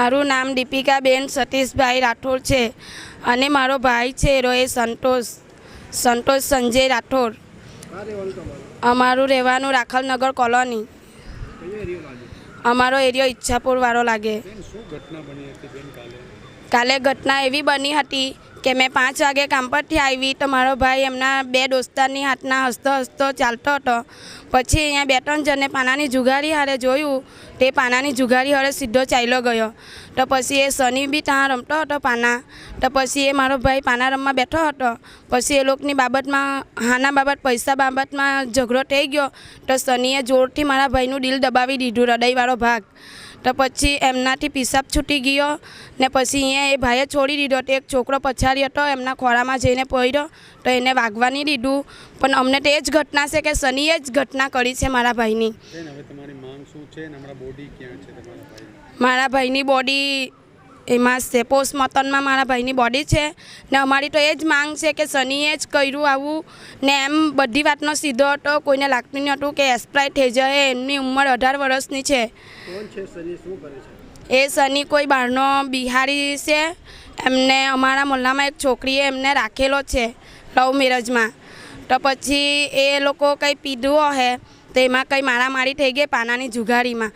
મારું નામ દીપિકાબેન સતીશભાઈ રાઠોડ છે અને મારો ભાઈ છે એ સંતોષ સંજય રાઠોડ। અમારું રહેવાનું રાખલનગર કોલોની। અમારો એરિયો ઈચ્છાપુર વાળો લાગે। કાલે ઘટના એવી બની હતી કે मैं 5 વાગે કામ પરથી આવી તો મારો ભાઈ એમના 2 દોસ્તારની હાથના હસતો હસતો ચાલતો હતો। પછી અહીંયા 2-3 જણને પાનાની જુગારી હારે જોયું તે પાનાની જુગારી હારે સીધો ચાલ્યો ગયો। તો પછી એ સની બી ત્યાં રમતો હતો પાના। તો પછી એ મારો ભાઈ પાના રમવા બેઠો હતો। પછી એ લોકોની બાબતમાં હાના બાબત પૈસા બાબતમાં ઝઘડો થઈ ગયો તો સનીએ જોરથી મારા ભાઈનું દિલ દબાવી દીધું હૃદયવાળો ભાગ। तो पछी एमनाथी पीसाब छूटी गयो ने पछी अहींया ए भाईए छोड़ी दीधो। तो एक छोकरो पछाड़ी हतो एमना खोळामां जईने पड्यो तो एने वागवा नहीं दीधुं। पण अमने तो ए ज घटना छे के सनीए ज घटना करी छे मारा भाईनी। मारा भाईनी बॉडी एमां छे पोस्टमोर्टममां मारा भाईनी बॉडी छे ने अमारी तो ए ज मांग छे के सनीए ज कर्युं आवुं ने एम बधी वातनो सीधो हतो। कोईने लागतुं नहीं हतुं के एक्सपायर थई जाए। एमनी उंमर 18 वर्षनी छे। ए सनी कोई बहारनो बिहारी छे। एमने अमारा मोहल्लामां एक छोकरीए एमने राखेलो छे लव मेरेजमां। तो पछी ए लोको कई पीधुं हशे तो एमां कई मारामारी थई गई पानानी जुगारीमां।